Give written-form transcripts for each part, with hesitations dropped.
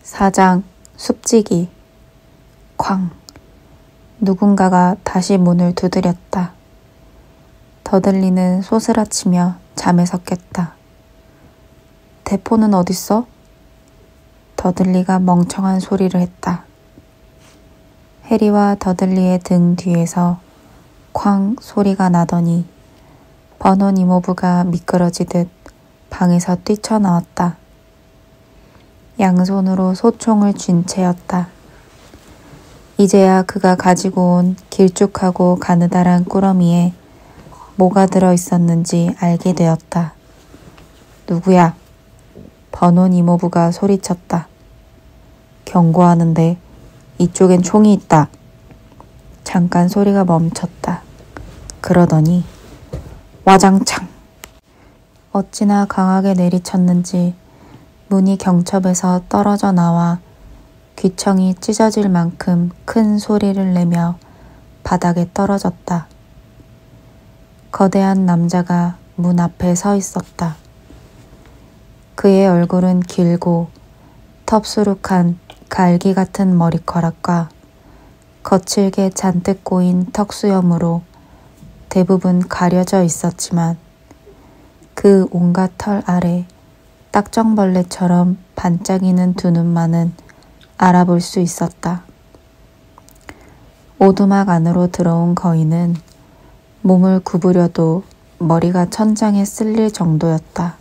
4장 숲지기. 쾅. 누군가가 다시 문을 두드렸다. 더들리는 소스라치며 잠에서 깼다. 대포는 어딨어? 더들리가 멍청한 소리를 했다. 해리와 더들리의 등 뒤에서 쾅 소리가 나더니 버논 이모부가 미끄러지듯 방에서 뛰쳐나왔다. 양손으로 소총을 쥔 채였다. 이제야 그가 가지고 온 길쭉하고 가느다란 꾸러미에 뭐가 들어있었는지 알게 되었다. 누구야? 버논 이모부가 소리쳤다. 경고하는데 이쪽엔 총이 있다. 잠깐 소리가 멈췄다. 그러더니 와장창. 어찌나 강하게 내리쳤는지 문이 경첩에서 떨어져 나와 귀청이 찢어질 만큼 큰 소리를 내며 바닥에 떨어졌다. 거대한 남자가 문 앞에 서 있었다. 그의 얼굴은 길고 텁수룩한 갈기 같은 머리카락과 거칠게 잔뜩 꼬인 턱수염으로 대부분 가려져 있었지만 그 온갖 털 아래 딱정벌레처럼 반짝이는 두 눈만은 알아볼 수 있었다. 오두막 안으로 들어온 거인은 몸을 구부려도 머리가 천장에 쓸릴 정도였다.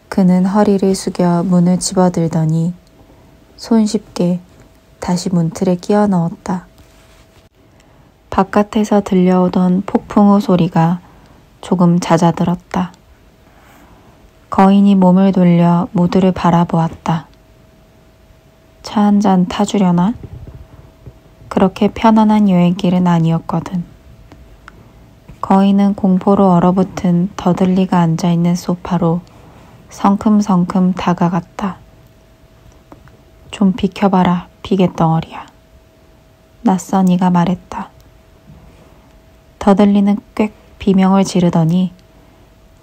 그는 허리를 숙여 문을 집어들더니 손쉽게 다시 문틀에 끼워 넣었다. 바깥에서 들려오던 폭풍우 소리가 조금 잦아들었다. 거인이 몸을 돌려 모두를 바라보았다. 차 한 잔 타주려나? 그렇게 편안한 여행길은 아니었거든. 거인은 공포로 얼어붙은 더들리가 앉아있는 소파로 성큼성큼 다가갔다. 좀 비켜봐라, 비계덩어리야. 낯선 이가 말했다. 더들리는 꽥 비명을 지르더니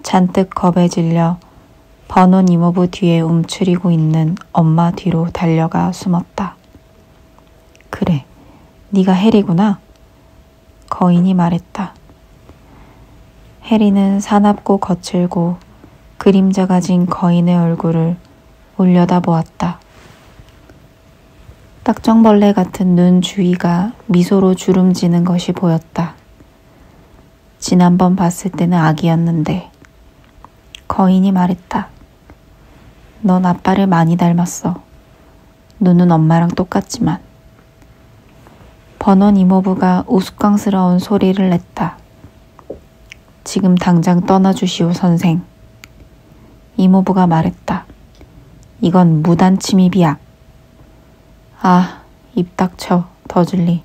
잔뜩 겁에 질려 버논 이모부 뒤에 움츠리고 있는 엄마 뒤로 달려가 숨었다. 그래, 네가 해리구나. 거인이 말했다. 해리는 사납고 거칠고 그림자가 진 거인의 얼굴을 올려다보았다. 딱정벌레 같은 눈 주위가 미소로 주름지는 것이 보였다. 지난번 봤을 때는 아기였는데. 거인이 말했다. 넌 아빠를 많이 닮았어. 눈은 엄마랑 똑같지만. 버논 이모부가 우스꽝스러운 소리를 냈다. 지금 당장 떠나주시오, 선생. 이모부가 말했다. 이건 무단 침입이야. 아, 입 닥쳐, 더즐리.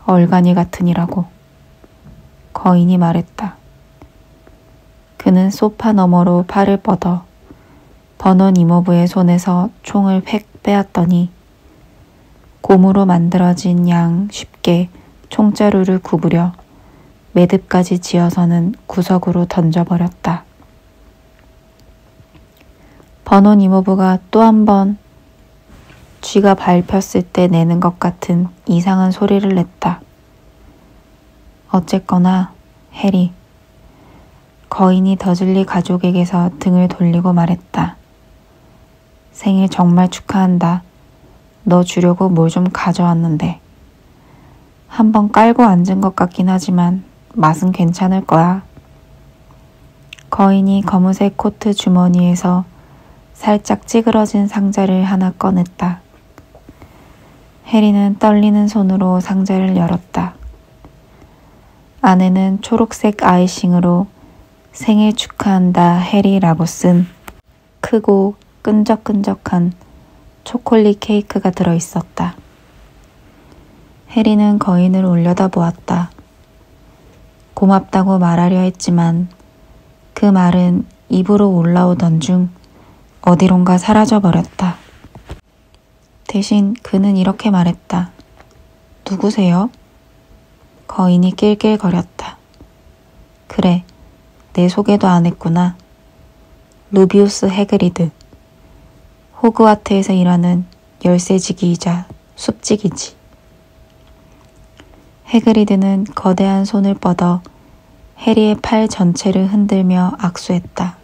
얼간이 같으니라고. 거인이 말했다. 그는 소파 너머로 팔을 뻗어 버논 이모부의 손에서 총을 팩 빼앗더니 고무로 만들어진 양 쉽게 총자루를 구부려 매듭까지 지어서는 구석으로 던져버렸다. 버논 이모부가 또 한 번 쥐가 밟혔을 때 내는 것 같은 이상한 소리를 냈다. 어쨌거나 해리. 거인이 더즐리 가족에게서 등을 돌리고 말했다. 생일 정말 축하한다. 너 주려고 뭘 좀 가져왔는데. 한번 깔고 앉은 것 같긴 하지만 맛은 괜찮을 거야. 거인이 검은색 코트 주머니에서 살짝 찌그러진 상자를 하나 꺼냈다. 해리는 떨리는 손으로 상자를 열었다. 안에는 초록색 아이싱으로 생일 축하한다 해리라고 쓴 크고 끈적끈적한 초콜릿 케이크가 들어있었다. 해리는 거인을 올려다보았다. 고맙다고 말하려 했지만 그 말은 입으로 올라오던 중 어디론가 사라져버렸다. 대신 그는 이렇게 말했다. 누구세요? 거인이 낄낄거렸다. 그래, 내 소개도 안 했구나. 루비우스 해그리드. 호그와트에서 일하는 열쇠지기이자 숲지기지. 해그리드는 거대한 손을 뻗어 해리의 팔 전체를 흔들며 악수했다.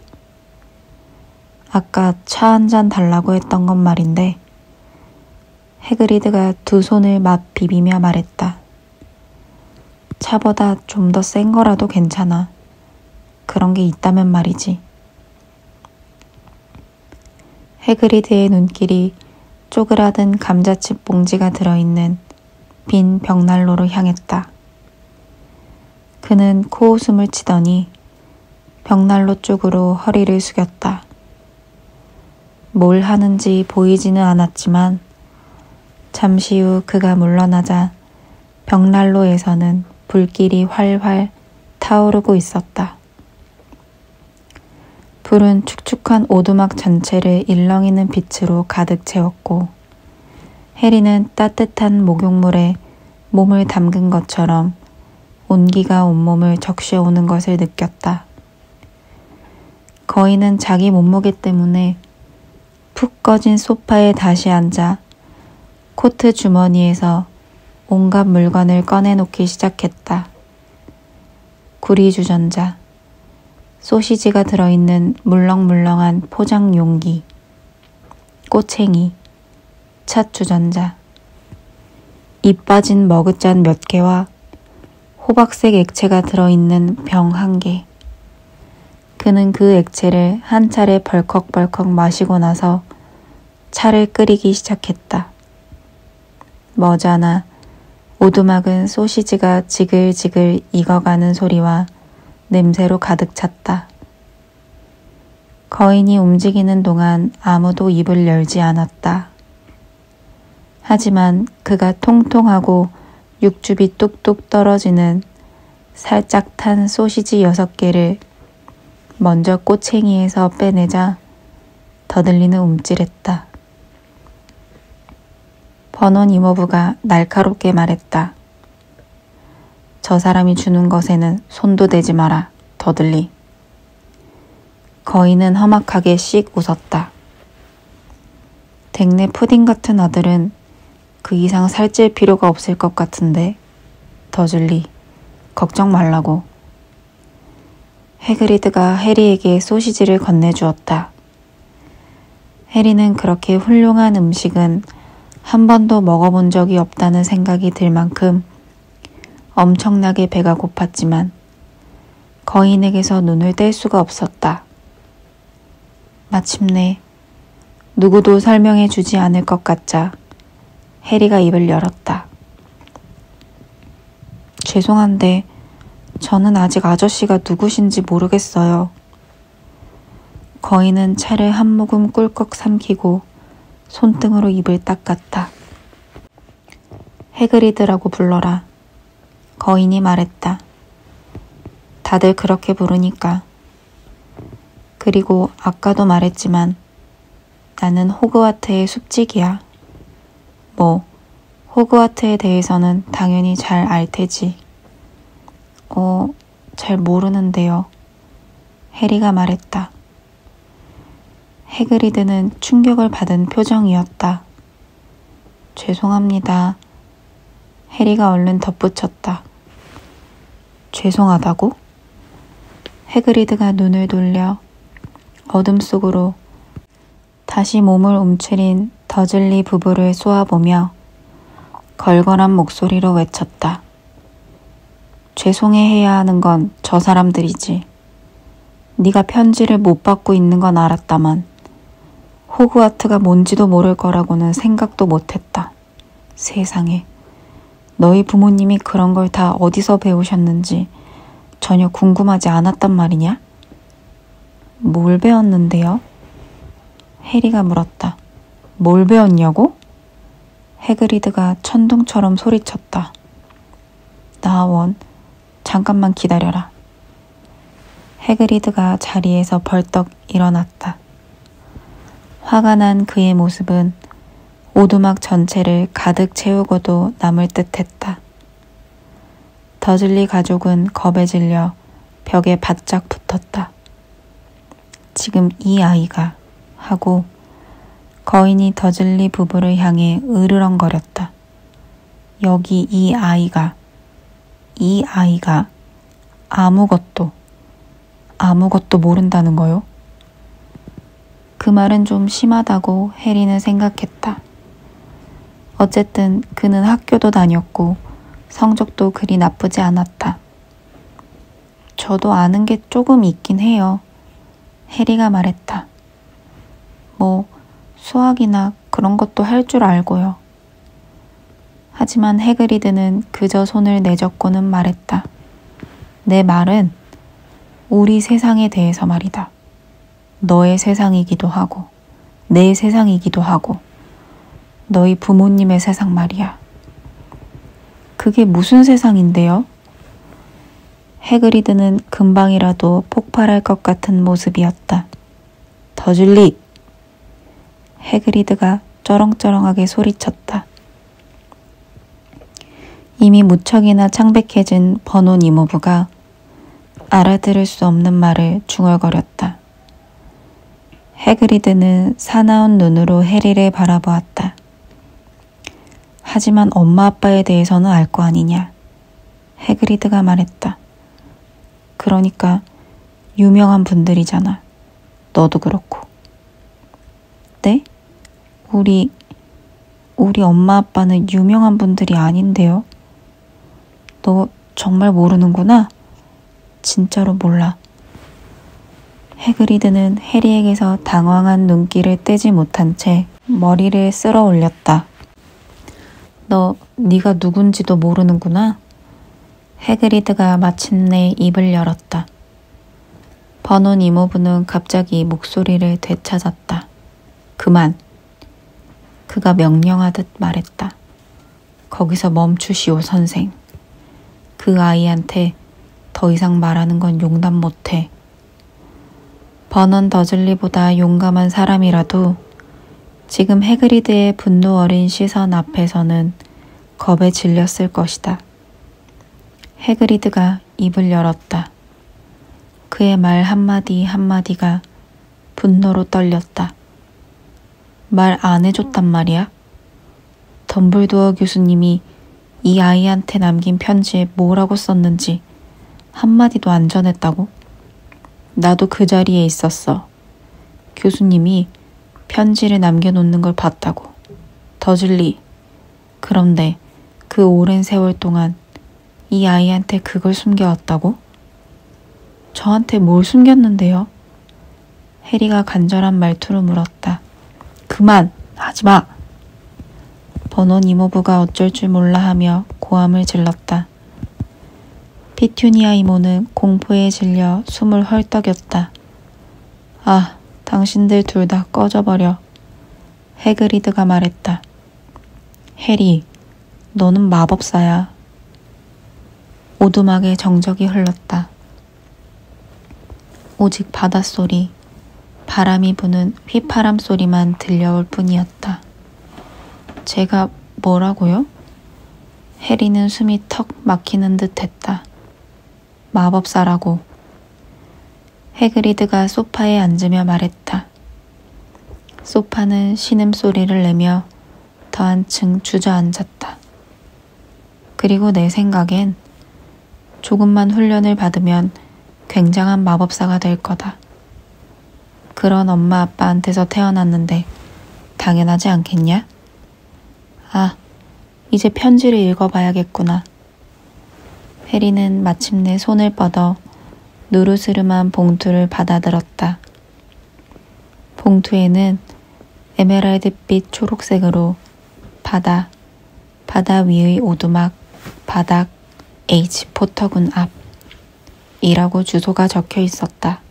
아까 차 한 잔 달라고 했던 건 말인데 해그리드가 두 손을 막 비비며 말했다. 차보다 좀 더 센 거라도 괜찮아. 그런 게 있다면 말이지. 해그리드의 눈길이 쪼그라든 감자칩 봉지가 들어있는 빈 벽난로로 향했다. 그는 코웃음을 치더니 벽난로 쪽으로 허리를 숙였다. 뭘 하는지 보이지는 않았지만 잠시 후 그가 물러나자 벽난로에서는 불길이 활활 타오르고 있었다. 불은 축축한 오두막 전체를 일렁이는 빛으로 가득 채웠고 해리는 따뜻한 목욕물에 몸을 담근 것처럼 온기가 온몸을 적셔오는 것을 느꼈다. 거인은 자기 몸무게 때문에 푹 꺼진 소파에 다시 앉아 코트 주머니에서 온갖 물건을 꺼내놓기 시작했다. 구리주전자, 소시지가 들어있는 물렁물렁한 포장 용기, 꼬챙이, 찻주전자, 입 빠진 머그잔 몇 개와 호박색 액체가 들어있는 병 한 개. 그는 그 액체를 한 차례 벌컥벌컥 마시고 나서 차를 끓이기 시작했다. 머지않아 오두막은 소시지가 지글지글 익어가는 소리와 냄새로 가득 찼다. 거인이 움직이는 동안 아무도 입을 열지 않았다. 하지만 그가 통통하고 육즙이 뚝뚝 떨어지는 살짝 탄 소시지 6개를 먼저 꼬챙이에서 빼내자 더들리는 움찔했다. 버논 이모부가 날카롭게 말했다. 저 사람이 주는 것에는 손도 대지 마라, 더들리. 거인은 험악하게 씩 웃었다. 댁내 푸딩 같은 아들은 그 이상 살찔 필요가 없을 것 같은데, 더즐리, 걱정 말라고. 해그리드가 해리에게 소시지를 건네주었다. 해리는 그렇게 훌륭한 음식은 한 번도 먹어본 적이 없다는 생각이 들 만큼 엄청나게 배가 고팠지만 거인에게서 눈을 뗄 수가 없었다. 마침내 누구도 설명해 주지 않을 것 같자 해리가 입을 열었다. 죄송한데 저는 아직 아저씨가 누구신지 모르겠어요. 거인은 차를 한 모금 꿀꺽 삼키고 손등으로 입을 닦았다. 해그리드라고 불러라. 거인이 말했다. 다들 그렇게 부르니까. 그리고 아까도 말했지만 나는 호그와트의 숲지기야. 뭐 호그와트에 대해서는 당연히 잘 알 테지. 잘 모르는데요. 해리가 말했다. 해그리드는 충격을 받은 표정이었다. 죄송합니다. 해리가 얼른 덧붙였다. 죄송하다고? 해그리드가 눈을 돌려 어둠 속으로 다시 몸을 움츠린 더즐리 부부를 쏘아보며 걸걸한 목소리로 외쳤다. 죄송해해야 하는 건 저 사람들이지. 네가 편지를 못 받고 있는 건 알았다만 호그와트가 뭔지도 모를 거라고는 생각도 못했다. 세상에. 너희 부모님이 그런 걸 다 어디서 배우셨는지 전혀 궁금하지 않았단 말이냐? 뭘 배웠는데요? 해리가 물었다. 뭘 배웠냐고? 해그리드가 천둥처럼 소리쳤다. 나원, 잠깐만 기다려라. 해그리드가 자리에서 벌떡 일어났다. 화가 난 그의 모습은 오두막 전체를 가득 채우고도 남을 듯했다. 더즐리 가족은 겁에 질려 벽에 바짝 붙었다. 지금 이 아이가 하고 거인이 더즐리 부부를 향해 으르렁거렸다. 여기 이 아이가 아무것도 모른다는 거요? 그 말은 좀 심하다고 해리는 생각했다. 어쨌든 그는 학교도 다녔고 성적도 그리 나쁘지 않았다. 저도 아는 게 조금 있긴 해요. 해리가 말했다. 뭐 수학이나 그런 것도 할 줄 알고요. 하지만 해그리드는 그저 손을 내젓고는 말했다. 내 말은 우리 세상에 대해서 말이다. 너의 세상이기도 하고 내 세상이기도 하고 너희 부모님의 세상 말이야. 그게 무슨 세상인데요? 해그리드는 금방이라도 폭발할 것 같은 모습이었다. 더즐리! 해그리드가 쩌렁쩌렁하게 소리쳤다. 이미 무척이나 창백해진 버논 이모부가 알아들을 수 없는 말을 중얼거렸다. 해그리드는 사나운 눈으로 해리를 바라보았다. 하지만 엄마 아빠에 대해서는 알 거 아니냐. 해그리드가 말했다. 그러니까 유명한 분들이잖아. 너도 그렇고. 네? 우리 엄마 아빠는 유명한 분들이 아닌데요? 너 정말 모르는구나? 진짜로 몰라. 해그리드는 해리에게서 당황한 눈길을 떼지 못한 채 머리를 쓸어 올렸다. 네가 누군지도 모르는구나? 해그리드가 마침내 입을 열었다. 버논 이모부는 갑자기 목소리를 되찾았다. 그만. 그가 명령하듯 말했다. 거기서 멈추시오, 선생. 그 아이한테 더 이상 말하는 건 용납 못해. 버논 더즐리보다 용감한 사람이라도 지금 해그리드의 분노 어린 시선 앞에서는 겁에 질렸을 것이다. 해그리드가 입을 열었다. 그의 말 한마디 한마디가 분노로 떨렸다. 말 안 해줬단 말이야? 덤블도어 교수님이 이 아이한테 남긴 편지에 뭐라고 썼는지 한마디도 안 전했다고? 나도 그 자리에 있었어. 교수님이 편지를 남겨놓는 걸 봤다고. 더즐리. 그런데 그 오랜 세월 동안 이 아이한테 그걸 숨겨왔다고? 저한테 뭘 숨겼는데요? 해리가 간절한 말투로 물었다. 그만! 하지마! 버논 이모부가 어쩔 줄 몰라 하며 고함을 질렀다. 피투니아 이모는 공포에 질려 숨을 헐떡였다. 아, 당신들 둘 다 꺼져버려. 해그리드가 말했다. 해리, 너는 마법사야. 오두막에 정적이 흘렀다. 오직 바닷소리, 바람이 부는 휘파람 소리만 들려올 뿐이었다. 제가 뭐라고요? 해리는 숨이 턱 막히는 듯 했다. 마법사라고. 해그리드가 소파에 앉으며 말했다. 소파는 신음소리를 내며 더 한층 주저앉았다. 그리고 내 생각엔 조금만 훈련을 받으면 굉장한 마법사가 될 거다. 그런 엄마 아빠한테서 태어났는데 당연하지 않겠냐? 아, 이제 편지를 읽어봐야겠구나. 해리는 마침내 손을 뻗어 누르스름한 봉투를 받아들었다. 봉투에는 에메랄드빛 초록색으로 바다 위의 오두막, 바닥, H 포터군 앞 이라고 주소가 적혀 있었다.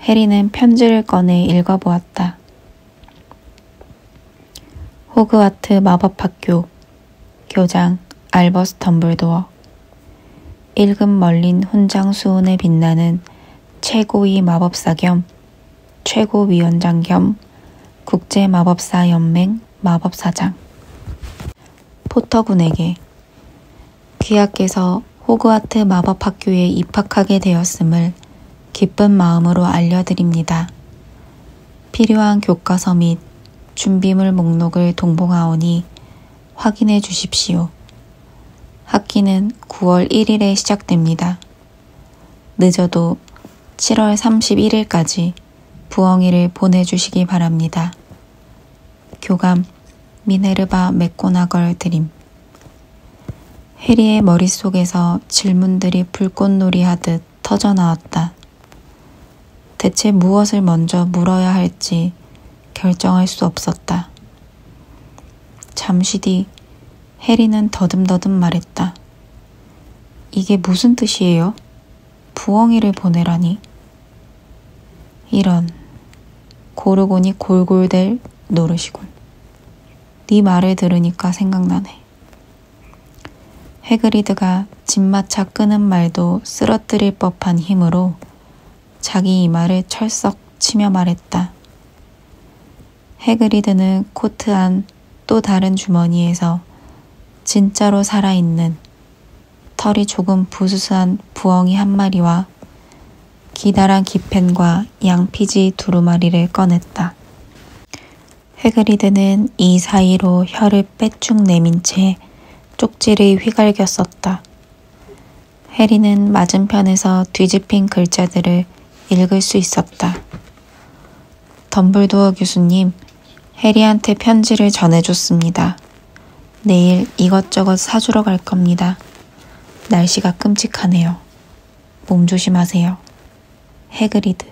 해리는 편지를 꺼내 읽어보았다. 호그와트 마법학교 교장 알버스 덤블도어 일급 멀린 훈장 수훈에 빛나는 최고위 마법사 겸 최고위원장 겸 국제마법사연맹 마법사장 포터군에게 귀하께서 호그와트 마법학교에 입학하게 되었음을 기쁜 마음으로 알려드립니다. 필요한 교과서 및 준비물 목록을 동봉하오니 확인해 주십시오. 학기는 9월 1일에 시작됩니다. 늦어도 7월 31일까지 부엉이를 보내주시기 바랍니다. 교감 미네르바 맥고나걸 드림. 해리의 머릿속에서 질문들이 불꽃놀이 하듯 터져나왔다. 대체 무엇을 먼저 물어야 할지 결정할 수 없었다. 잠시 뒤 해리는 더듬더듬 말했다. 이게 무슨 뜻이에요? 부엉이를 보내라니? 이런, 고르곤이 골골댈 노릇이군. 네 말을 들으니까 생각나네. 해그리드가 집마차 끄는 말도 쓰러뜨릴 법한 힘으로 자기 이마를 철썩 치며 말했다. 해그리드는 코트 안 또 다른 주머니에서 진짜로 살아있는 털이 조금 부스스한 부엉이 한 마리와 기다란 기펜과 양피지 두루마리를 꺼냈다. 해그리드는 이 사이로 혀를 빼쭉 내민 채 쪽지를 휘갈겼었다. 해리는 맞은편에서 뒤집힌 글자들을 읽을 수 있었다. 덤블도어 교수님, 해리한테 편지를 전해줬습니다. 내일 이것저것 사주러 갈 겁니다. 날씨가 끔찍하네요. 몸 조심하세요. 해그리드.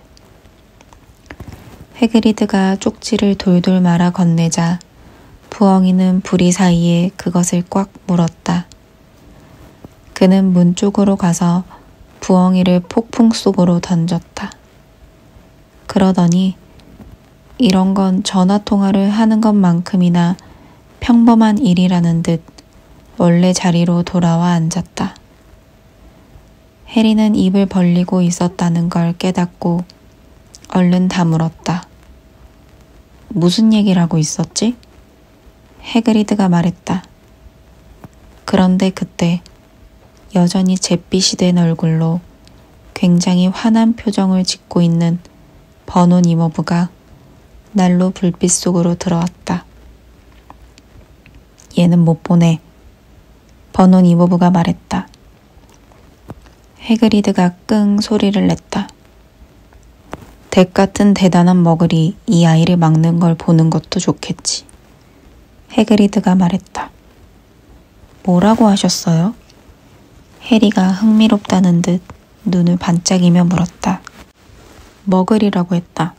해그리드가 쪽지를 돌돌 말아 건네자 부엉이는 부리 사이에 그것을 꽉 물었다. 그는 문 쪽으로 가서 부엉이를 폭풍 속으로 던졌다. 그러더니 이런 건 전화통화를 하는 것만큼이나 평범한 일이라는 듯 원래 자리로 돌아와 앉았다. 해리는 입을 벌리고 있었다는 걸 깨닫고 얼른 다물었다. 무슨 얘기를 하고 있었지? 해그리드가 말했다. 그런데 그때 여전히 잿빛이 된 얼굴로 굉장히 화난 표정을 짓고 있는 버논 이모부가 난로 불빛 속으로 들어왔다. 얘는 못 보내. 버논 이모부가 말했다. 해그리드가 끙 소리를 냈다. 덱 같은 대단한 머글이 이 아이를 막는 걸 보는 것도 좋겠지. 해그리드가 말했다. 뭐라고 하셨어요? 해리가 흥미롭다는 듯 눈을 반짝이며 물었다. 머글이라고 했다.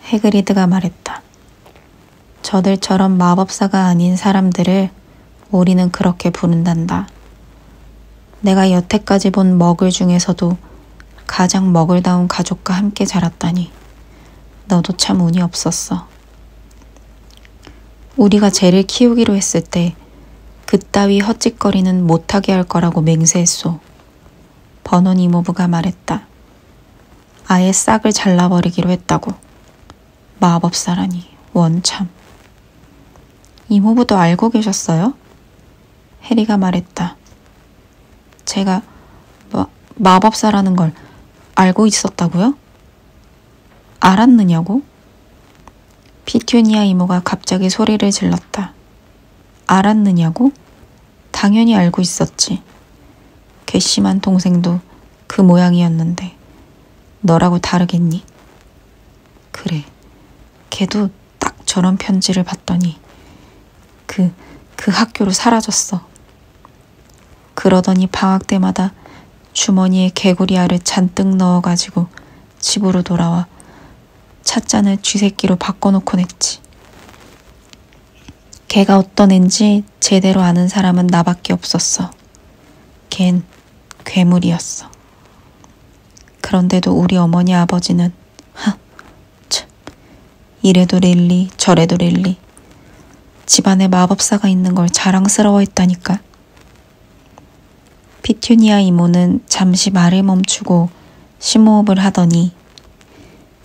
해그리드가 말했다. 저들처럼 마법사가 아닌 사람들을 우리는 그렇게 부른단다. 내가 여태까지 본 머글 중에서도 가장 머글다운 가족과 함께 자랐다니. 너도 참 운이 없었어. 우리가 쟤를 키우기로 했을 때 그따위 헛짓거리는 못하게 할 거라고 맹세했소. 버논 이모부가 말했다. 아예 싹을 잘라버리기로 했다고. 마법사라니 원참. 이모부도 알고 계셨어요? 해리가 말했다. 제가 마법사라는 걸 알고 있었다고요? 알았느냐고? 피튜니아 이모가 갑자기 소리를 질렀다. 알았느냐고? 당연히 알고 있었지. 괘씸한 동생도 그 모양이었는데 너라고 다르겠니? 그래, 걔도 딱 저런 편지를 받더니 그 학교로 사라졌어. 그러더니 방학 때마다 주머니에 개구리알을 잔뜩 넣어가지고 집으로 돌아와 찻잔을 쥐새끼로 바꿔놓곤 했지. 걔가 어떤 앤지 제대로 아는 사람은 나밖에 없었어. 걘 괴물이었어. 그런데도 우리 어머니 아버지는 참, 이래도 릴리 저래도 릴리 집안에 마법사가 있는 걸 자랑스러워했다니까. 피튜니아 이모는 잠시 말을 멈추고 심호흡을 하더니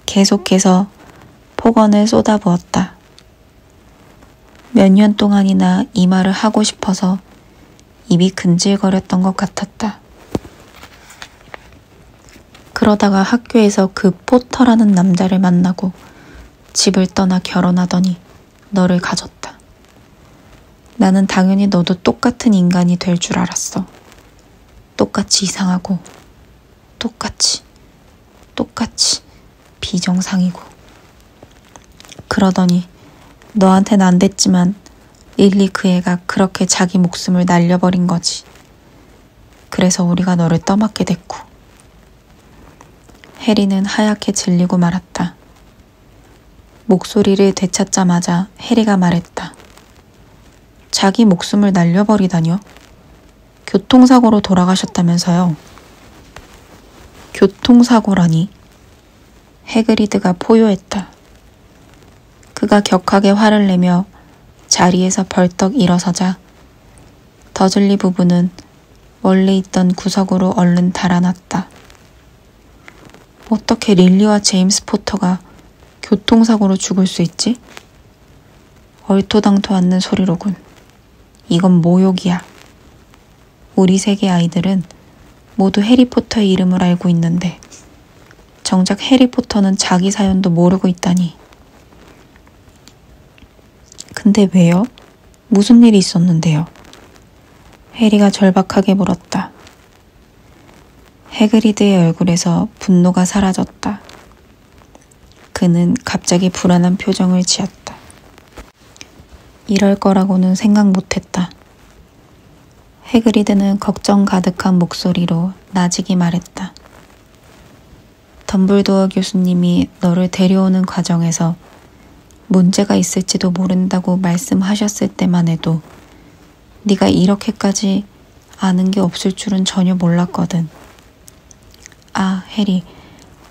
계속해서 폭언을 쏟아부었다. 몇 년 동안이나 이 말을 하고 싶어서 입이 근질거렸던 것 같았다. 그러다가 학교에서 그 포터라는 남자를 만나고 집을 떠나 결혼하더니 너를 가졌다. 나는 당연히 너도 똑같은 인간이 될 줄 알았어. 똑같이 이상하고 똑같이 비정상이고. 그러더니 너한텐 안 됐지만 릴리 그 애가 그렇게 자기 목숨을 날려버린 거지. 그래서 우리가 너를 떠맡게 됐고. 해리는 하얗게 질리고 말았다. 목소리를 되찾자마자 해리가 말했다. 자기 목숨을 날려버리다뇨? 교통사고로 돌아가셨다면서요. 교통사고라니? 해그리드가 포효했다. 그가 격하게 화를 내며 자리에서 벌떡 일어서자 더즐리 부부는 원래 있던 구석으로 얼른 달아났다. 어떻게 릴리와 제임스 포터가 교통사고로 죽을 수 있지? 얼토당토 않는 소리로군. 이건 모욕이야. 우리 세계 아이들은 모두 해리포터의 이름을 알고 있는데 정작 해리포터는 자기 사연도 모르고 있다니. 근데 왜요? 무슨 일이 있었는데요? 해리가 절박하게 물었다. 해그리드의 얼굴에서 분노가 사라졌다. 그는 갑자기 불안한 표정을 지었다. 이럴 거라고는 생각 못했다. 해그리드는 걱정 가득한 목소리로 나직이 말했다. 덤블도어 교수님이 너를 데려오는 과정에서 문제가 있을지도 모른다고 말씀하셨을 때만 해도 네가 이렇게까지 아는 게 없을 줄은 전혀 몰랐거든. 아, 해리,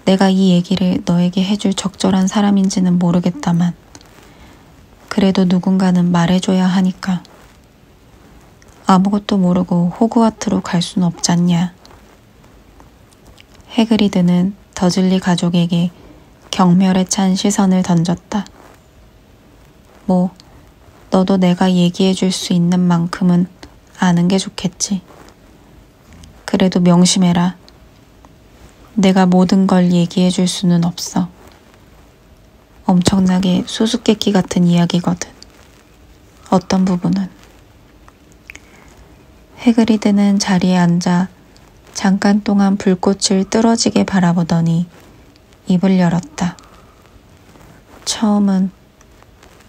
내가 이 얘기를 너에게 해줄 적절한 사람인지는 모르겠다만 그래도 누군가는 말해줘야 하니까. 아무것도 모르고 호그와트로 갈 수는 없잖냐. 해그리드는 더즐리 가족에게 경멸에 찬 시선을 던졌다. 뭐 너도 내가 얘기해 줄 수 있는 만큼은 아는 게 좋겠지. 그래도 명심해라. 내가 모든 걸 얘기해 줄 수는 없어. 엄청나게 수수께끼 같은 이야기거든. 어떤 부분은. 해그리드는 자리에 앉아 잠깐 동안 불꽃을 뚫어지게 바라보더니 입을 열었다. 처음은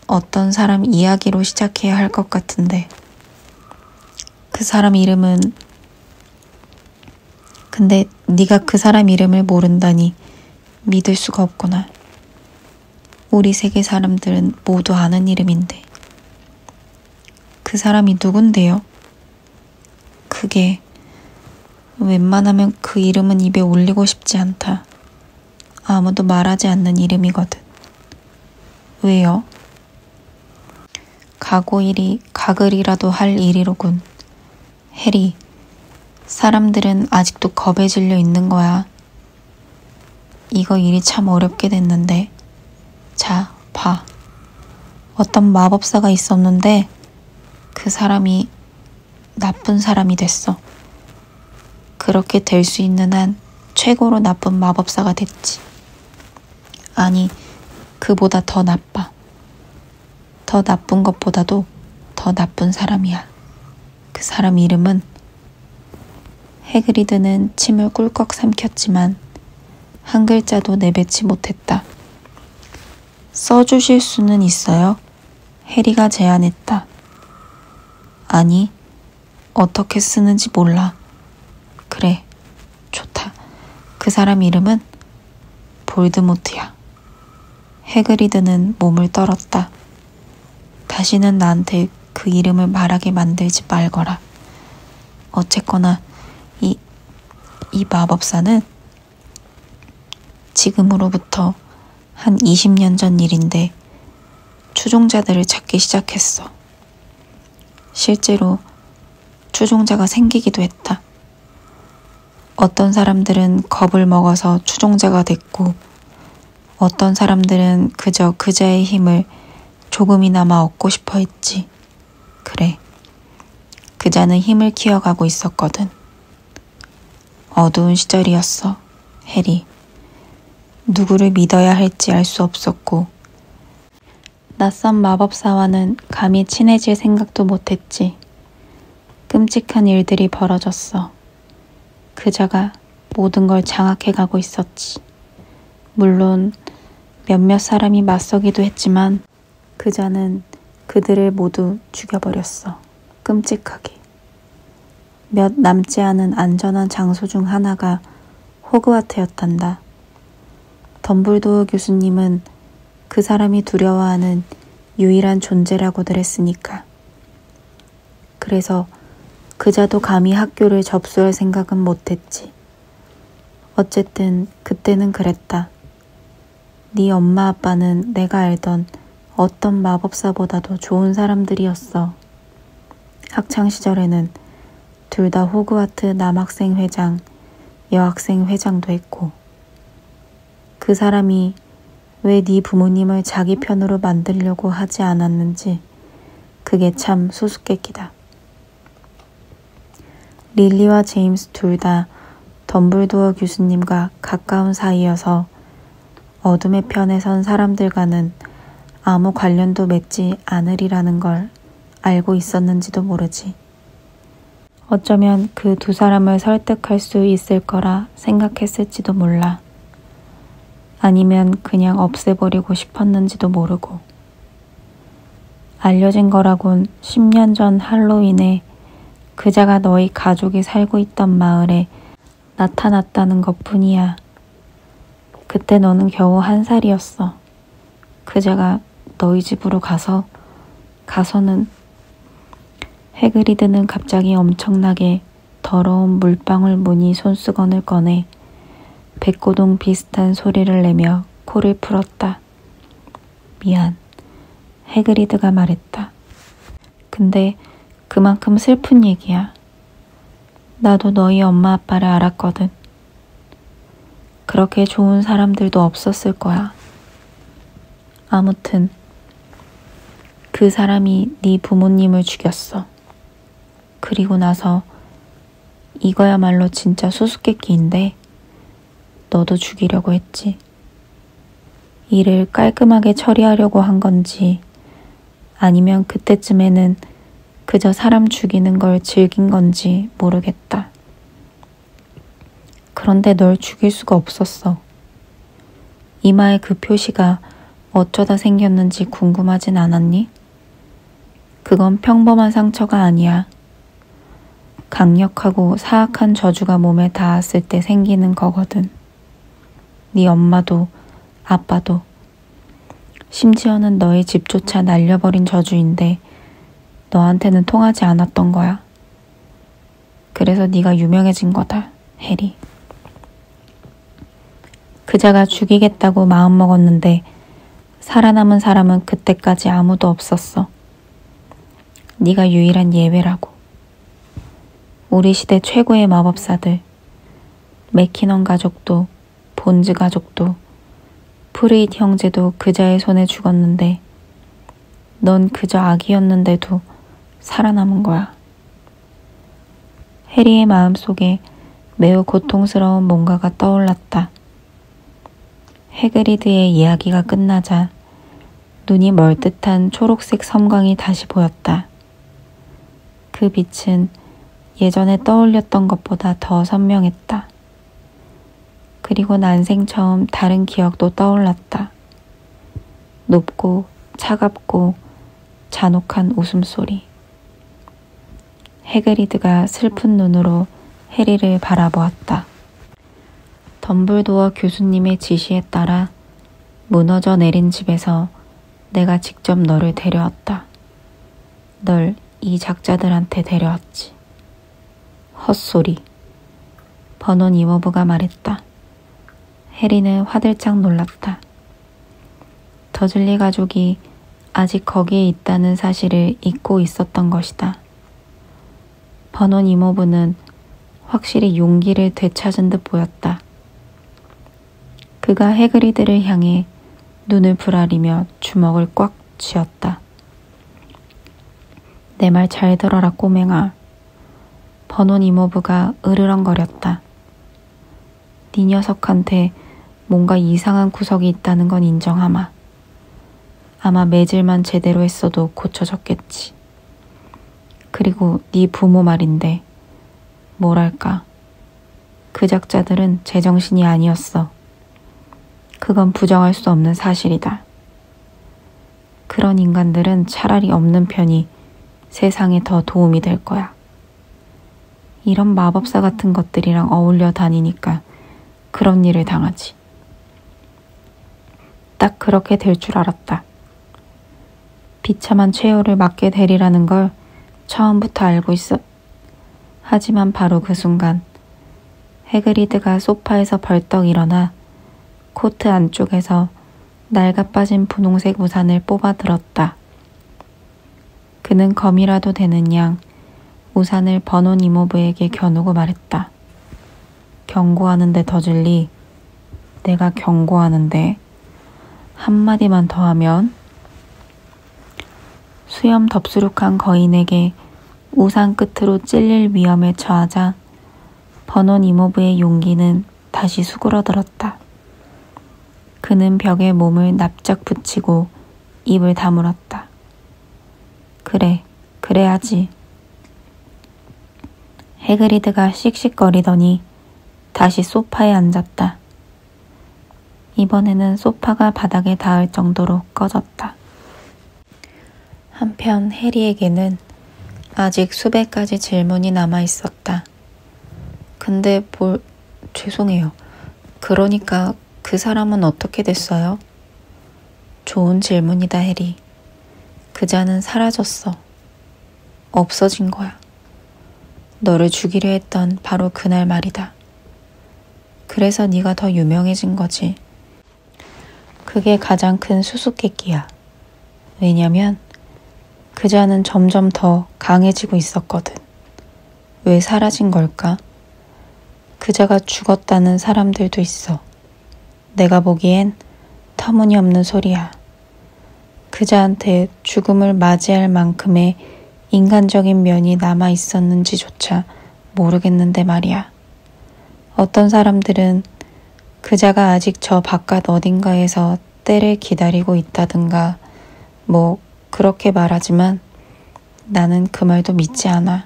어떤 사람 이야기로 시작해야 할 것 같은데 그 사람 이름은 근데 네가 그 사람 이름을 모른다니 믿을 수가 없구나. 우리 세계 사람들은 모두 아는 이름인데. 그 사람이 누군데요? 그게 웬만하면 그 이름은 입에 올리고 싶지 않다. 아무도 말하지 않는 이름이거든. 왜요? 각오 일이 가글이라도 할 일이로군. 해리, 사람들은 아직도 겁에 질려 있는 거야. 이거 일이 참 어렵게 됐는데. 자, 봐. 어떤 마법사가 있었는데 그 사람이 나쁜 사람이 됐어. 그렇게 될 수 있는 한 최고로 나쁜 마법사가 됐지. 아니, 그보다 더 나빠. 더 나쁜 것보다도 더 나쁜 사람이야. 그 사람 이름은. 해그리드는 침을 꿀꺽 삼켰지만 한 글자도 내뱉지 못했다. 써주실 수는 있어요? 해리가 제안했다. 아니, 어떻게 쓰는지 몰라. 그래, 좋다. 그 사람 이름은 볼드모트야. 해그리드는 몸을 떨었다. 다시는 나한테 그 이름을 말하게 만들지 말거라. 어쨌거나 이 마법사는 지금으로부터 한 20년 전 일인데 추종자들을 찾기 시작했어. 실제로 추종자가 생기기도 했다. 어떤 사람들은 겁을 먹어서 추종자가 됐고 어떤 사람들은 그저 그자의 힘을 조금이나마 얻고 싶어 했지. 그래, 그자는 힘을 키워가고 있었거든. 어두운 시절이었어, 해리. 누구를 믿어야 할지 알 수 없었고 낯선 마법사와는 감히 친해질 생각도 못했지. 끔찍한 일들이 벌어졌어. 그자가 모든 걸 장악해가고 있었지. 물론 몇몇 사람이 맞서기도 했지만 그자는 그들을 모두 죽여버렸어. 끔찍하게. 몇 남지 않은 안전한 장소 중 하나가 호그와트였단다. 덤블도어 교수님은 그 사람이 두려워하는 유일한 존재라고들 했으니까. 그래서 그자도 감히 학교를 접수할 생각은 못했지. 어쨌든 그때는 그랬다. 네 엄마 아빠는 내가 알던 어떤 마법사보다도 좋은 사람들이었어. 학창시절에는 둘 다 호그와트 남학생 회장, 여학생 회장도 했고. 그 사람이 왜 네 부모님을 자기 편으로 만들려고 하지 않았는지 그게 참 수수께끼다. 릴리와 제임스 둘 다 덤블도어 교수님과 가까운 사이여서 어둠의 편에 선 사람들과는 아무 관련도 맺지 않으리라는 걸 알고 있었는지도 모르지. 어쩌면 그 두 사람을 설득할 수 있을 거라 생각했을지도 몰라. 아니면 그냥 없애버리고 싶었는지도 모르고. 알려진 거라곤 10년 전 할로윈에 그자가 너희 가족이 살고 있던 마을에 나타났다는 것뿐이야. 그때 너는 겨우 1살이었어. 그자가 너희 집으로 가서는 해그리드는 갑자기 엄청나게 더러운 물방울 무늬 손수건을 꺼내 백고동 비슷한 소리를 내며 코를 풀었다. 미안, 해그리드가 말했다. 근데 그만큼 슬픈 얘기야. 나도 너희 엄마 아빠를 알았거든. 그렇게 좋은 사람들도 없었을 거야. 아무튼 그 사람이 네 부모님을 죽였어. 그리고 나서 이거야말로 진짜 수수께끼인데 너도 죽이려고 했지. 일을 깔끔하게 처리하려고 한 건지 아니면 그때쯤에는 그저 사람 죽이는 걸 즐긴 건지 모르겠다. 그런데 널 죽일 수가 없었어. 이마에 그 표시가 어쩌다 생겼는지 궁금하진 않았니? 그건 평범한 상처가 아니야. 강력하고 사악한 저주가 몸에 닿았을 때 생기는 거거든. 네 엄마도 아빠도 심지어는 너희 집조차 날려버린 저주인데 너한테는 통하지 않았던 거야. 그래서 네가 유명해진 거다, 해리. 그자가 죽이겠다고 마음먹었는데 살아남은 사람은 그때까지 아무도 없었어. 네가 유일한 예외라고. 우리 시대 최고의 마법사들, 맥키넌 가족도 본즈 가족도 프레이트 형제도 그자의 손에 죽었는데 넌 그저 아기였는데도 살아남은 거야. 해리의 마음속에 매우 고통스러운 뭔가가 떠올랐다. 해그리드의 이야기가 끝나자 눈이 멀듯한 초록색 섬광이 다시 보였다. 그 빛은 예전에 떠올렸던 것보다 더 선명했다. 그리고 난생 처음 다른 기억도 떠올랐다. 높고 차갑고 잔혹한 웃음소리. 해그리드가 슬픈 눈으로 해리를 바라보았다. 덤블도어 교수님의 지시에 따라 무너져 내린 집에서 내가 직접 너를 데려왔다. 널 이 작자들한테 데려왔지. 헛소리. 버논 이모부가 말했다. 해리는 화들짝 놀랐다. 더즐리 가족이 아직 거기에 있다는 사실을 잊고 있었던 것이다. 버논 이모부는 확실히 용기를 되찾은 듯 보였다. 그가 해그리드를 향해 눈을 부라리며 주먹을 꽉 쥐었다. 내 말 잘 들어라 꼬맹아. 버논 이모부가 으르렁거렸다. 네 녀석한테 뭔가 이상한 구석이 있다는 건 인정하마. 아마 매질만 제대로 했어도 고쳐졌겠지. 그리고 네 부모 말인데 뭐랄까. 그 작자들은 제정신이 아니었어. 그건 부정할 수 없는 사실이다. 그런 인간들은 차라리 없는 편이 세상에 더 도움이 될 거야. 이런 마법사 같은 것들이랑 어울려 다니니까 그런 일을 당하지. 딱 그렇게 될 줄 알았다. 비참한 최후를 맞게 되리라는 걸 처음부터 알고 있었. 하지만 바로 그 순간 해그리드가 소파에서 벌떡 일어나 코트 안쪽에서 낡아 빠진 분홍색 우산을 뽑아 들었다. 그는 검이라도 되는 양 우산을 버논 이모부에게 겨누고 말했다. 경고하는데 더즐리, 내가 경고하는데 한마디만 더 하면. 수염 덥수룩한 거인에게 우산 끝으로 찔릴 위험에 처하자 버논 이모부의 용기는 다시 수그러들었다. 그는 벽에 몸을 납작 붙이고 입을 다물었다. 그래, 그래야지. 해그리드가 씩씩거리더니 다시 소파에 앉았다. 이번에는 소파가 바닥에 닿을 정도로 꺼졌다. 한편 해리에게는 아직 수백 가지 질문이 남아 있었다. 근데 죄송해요. 그러니까 그 사람은 어떻게 됐어요? 좋은 질문이다, 해리. 그자는 사라졌어. 없어진 거야. 너를 죽이려 했던 바로 그날 말이다. 그래서 네가 더 유명해진 거지. 그게 가장 큰 수수께끼야. 왜냐면 그자는 점점 더 강해지고 있었거든. 왜 사라진 걸까? 그자가 죽었다는 사람들도 있어. 내가 보기엔 터무니없는 소리야. 그자한테 죽음을 맞이할 만큼의 인간적인 면이 남아 있었는지조차 모르겠는데 말이야. 어떤 사람들은 그자가 아직 저 바깥 어딘가에서 때를 기다리고 있다든가 뭐 그렇게 말하지만 나는 그 말도 믿지 않아.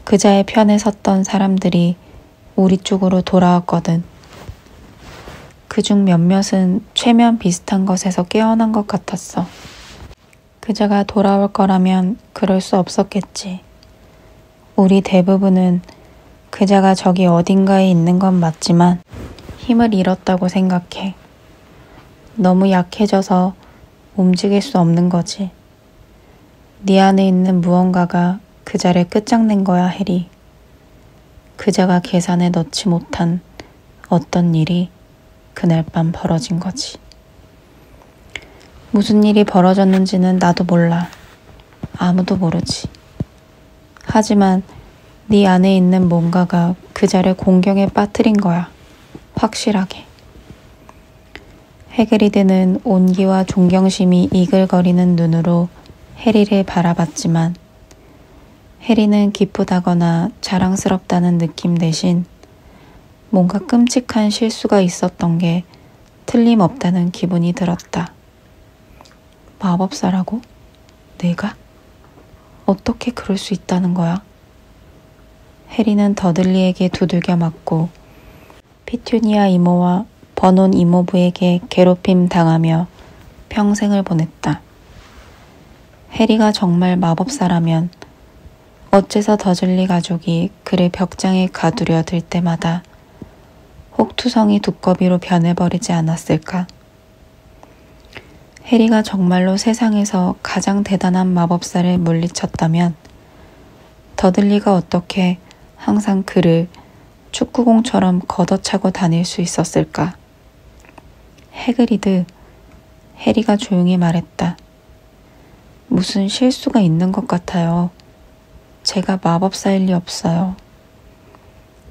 그자의 편에 섰던 사람들이 우리 쪽으로 돌아왔거든. 그중 몇몇은 최면 비슷한 것에서 깨어난 것 같았어. 그자가 돌아올 거라면 그럴 수 없었겠지. 우리 대부분은 그자가 저기 어딘가에 있는 건 맞지만 힘을 잃었다고 생각해. 너무 약해져서 움직일 수 없는 거지. 네 안에 있는 무언가가 그자를 끝장낸 거야, 해리. 그자가 계산에 넣지 못한 어떤 일이 그날 밤 벌어진 거지. 무슨 일이 벌어졌는지는 나도 몰라. 아무도 모르지. 하지만 네 안에 있는 뭔가가 그자를 공경에 빠뜨린 거야. 확실하게. 해그리드는 온기와 존경심이 이글거리는 눈으로 해리를 바라봤지만 해리는 기쁘다거나 자랑스럽다는 느낌 대신 뭔가 끔찍한 실수가 있었던 게 틀림없다는 기분이 들었다. 마법사라고? 내가? 어떻게 그럴 수 있다는 거야? 해리는 더들리에게 두들겨 맞고 피투니아 이모와 버논 이모부에게 괴롭힘 당하며 평생을 보냈다. 해리가 정말 마법사라면 어째서 더즐리 가족이 그를 벽장에 가두려 들 때마다 혹투성이 두꺼비로 변해버리지 않았을까? 해리가 정말로 세상에서 가장 대단한 마법사를 물리쳤다면 더들리가 어떻게 항상 그를 축구공처럼 걷어차고 다닐 수 있었을까? 해그리드, 해리가 조용히 말했다. 무슨 실수가 있는 것 같아요. 제가 마법사일 리 없어요.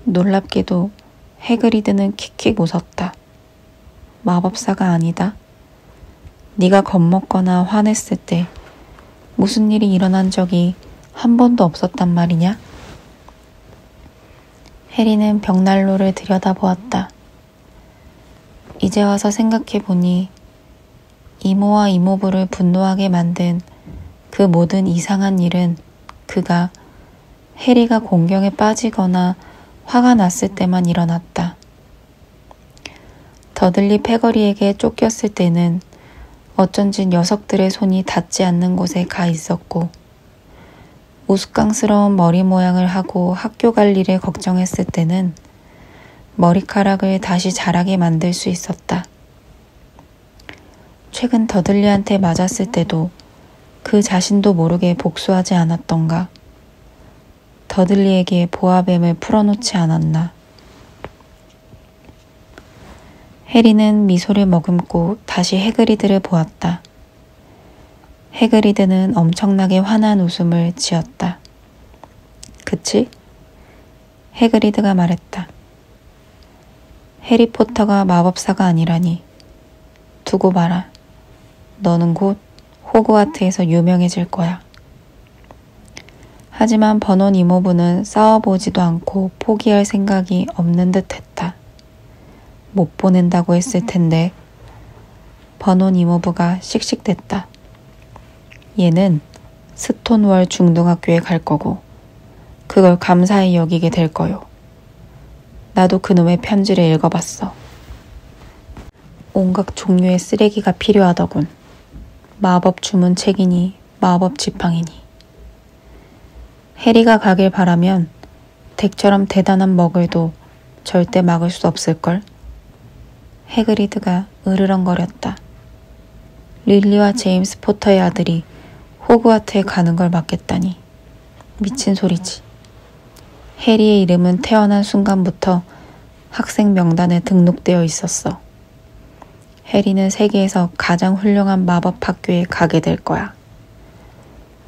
놀랍게도 해그리드는 킥킥 웃었다. 마법사가 아니다. 네가 겁먹거나 화냈을 때 무슨 일이 일어난 적이 한 번도 없었단 말이냐? 해리는 벽난로를 들여다보았다. 이제 와서 생각해보니 이모와 이모부를 분노하게 만든 그 모든 이상한 일은 그가 해리가 공경에 빠지거나 화가 났을 때만 일어났다. 더들리 패거리에게 쫓겼을 때는 어쩐지 녀석들의 손이 닿지 않는 곳에 가 있었고, 우스꽝스러운 머리 모양을 하고 학교 갈 일을 걱정했을 때는 머리카락을 다시 자라게 만들 수 있었다. 최근 더들리한테 맞았을 때도 그 자신도 모르게 복수하지 않았던가. 더들리에게 보아뱀을 풀어놓지 않았나. 해리는 미소를 머금고 다시 해그리드를 보았다. 해그리드는 엄청나게 환한 웃음을 지었다. 그치? 해그리드가 말했다. 해리포터가 마법사가 아니라니. 두고 봐라. 너는 곧 호그와트에서 유명해질 거야. 하지만 버논 이모부는 싸워보지도 않고 포기할 생각이 없는 듯 했다. 못 보낸다고 했을 텐데. 버논 이모부가 씩씩댔다. 얘는 스톤월 중등학교에 갈 거고 그걸 감사히 여기게 될 거요. 나도 그놈의 편지를 읽어봤어. 온갖 종류의 쓰레기가 필요하더군. 마법 주문책이니 마법 지팡이니. 해리가 가길 바라면 덱처럼 대단한 먹을도 절대 막을 수 없을걸. 해그리드가 으르렁거렸다. 릴리와 제임스 포터의 아들이 호그와트에 가는 걸 막겠다니. 미친 소리지. 해리의 이름은 태어난 순간부터 학생 명단에 등록되어 있었어. 해리는 세계에서 가장 훌륭한 마법 학교에 가게 될 거야.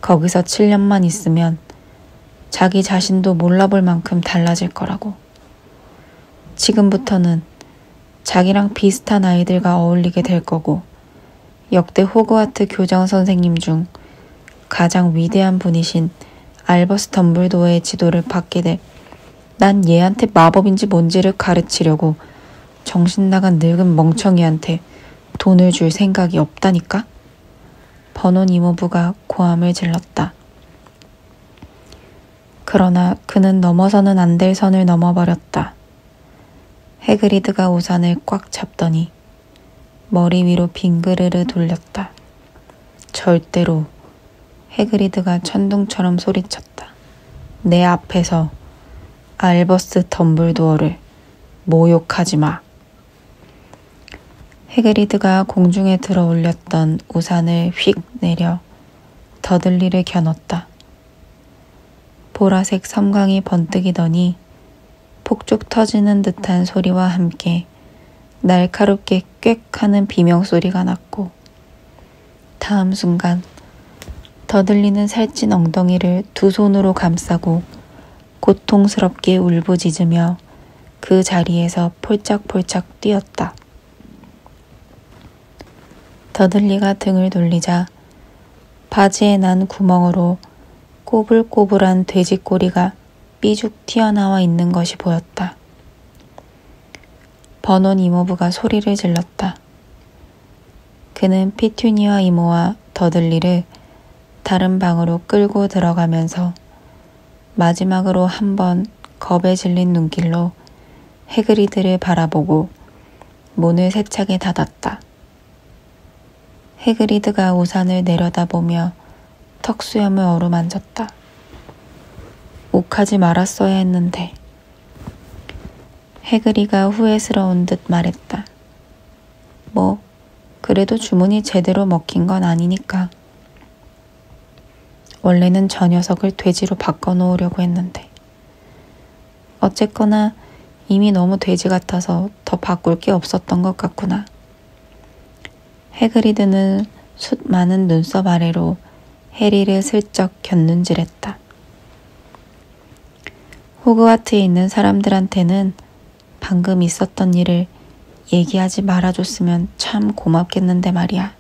거기서 7년만 있으면 자기 자신도 몰라볼 만큼 달라질 거라고. 지금부터는 자기랑 비슷한 아이들과 어울리게 될 거고, 역대 호그와트 교장 선생님 중 가장 위대한 분이신 알버스 덤블도어의 지도를 받게 돼. 난 얘한테 마법인지 뭔지를 가르치려고 정신 나간 늙은 멍청이한테 돈을 줄 생각이 없다니까? 버논 이모부가 고함을 질렀다. 그러나 그는 넘어서는 안 될 선을 넘어버렸다. 해그리드가 우산을 꽉 잡더니 머리 위로 빙그르르 돌렸다. 절대로. 해그리드가 천둥처럼 소리쳤다. 내 앞에서 알버스 덤블도어를 모욕하지 마. 해그리드가 공중에 들어 올렸던 우산을 휙 내려 더들리를 겨눴다. 보라색 섬광이 번뜩이더니 폭죽 터지는 듯한 소리와 함께 날카롭게 꽥 하는 비명소리가 났고, 다음 순간 더들리는 살찐 엉덩이를 두 손으로 감싸고 고통스럽게 울부짖으며 그 자리에서 폴짝폴짝 뛰었다. 더들리가 등을 돌리자 바지에 난 구멍으로 꼬불꼬불한 돼지꼬리가 삐죽 튀어나와 있는 것이 보였다. 버논 이모부가 소리를 질렀다. 그는 피투니아 이모와 더들리를 다른 방으로 끌고 들어가면서 마지막으로 한번 겁에 질린 눈길로 해그리드를 바라보고 문을 세차게 닫았다. 해그리드가 우산을 내려다보며 턱수염을 어루만졌다. 욱하지 말았어야 했는데. 해그리가 후회스러운 듯 말했다. 뭐 그래도 주문이 제대로 먹힌 건 아니니까. 원래는 저 녀석을 돼지로 바꿔놓으려고 했는데. 어쨌거나 이미 너무 돼지 같아서 더 바꿀 게 없었던 것 같구나. 해그리드는 숱 많은 눈썹 아래로 해리를 슬쩍 곁눈질했다. 호그와트에 있는 사람들한테는 방금 있었던 일을 얘기하지 말아줬으면 참 고맙겠는데 말이야.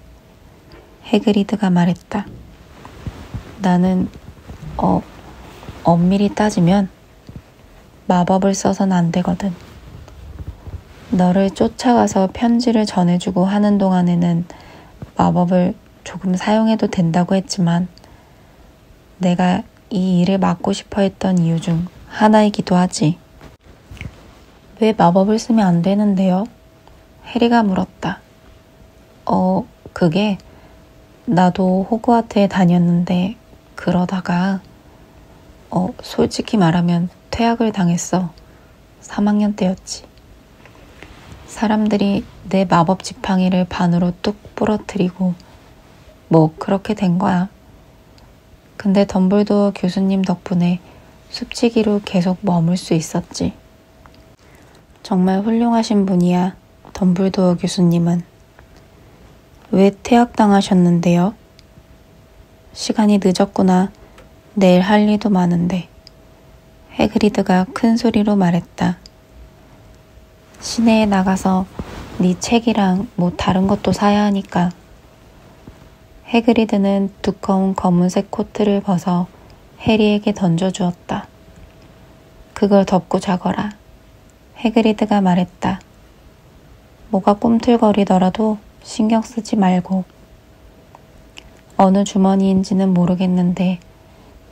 해그리드가 말했다. 나는 엄밀히 따지면 마법을 써선 안 되거든. 너를 쫓아가서 편지를 전해주고 하는 동안에는 마법을 조금 사용해도 된다고 했지만 내가 이 일을 맡고 싶어 했던 이유 중 하나이기도 하지. 왜 마법을 쓰면 안 되는데요? 해리가 물었다. 그게 나도 호그와트에 다녔는데 그러다가 솔직히 말하면 퇴학을 당했어. 3학년 때였지. 사람들이 내 마법 지팡이를 반으로 뚝 부러뜨리고 뭐 그렇게 된 거야. 근데 덤블도어 교수님 덕분에 숲지기로 계속 머물 수 있었지. 정말 훌륭하신 분이야, 덤블도어 교수님은. 왜 퇴학당하셨는데요? 시간이 늦었구나. 내일 할 일도 많은데. 해그리드가 큰 소리로 말했다. 시내에 나가서 네 책이랑 뭐 다른 것도 사야 하니까. 해그리드는 두꺼운 검은색 코트를 벗어 해리에게 던져주었다. 그걸 덮고 자거라. 해그리드가 말했다. 뭐가 꿈틀거리더라도 신경 쓰지 말고. 어느 주머니인지는 모르겠는데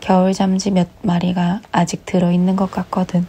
겨울잠지 몇 마리가 아직 들어있는 것 같거든.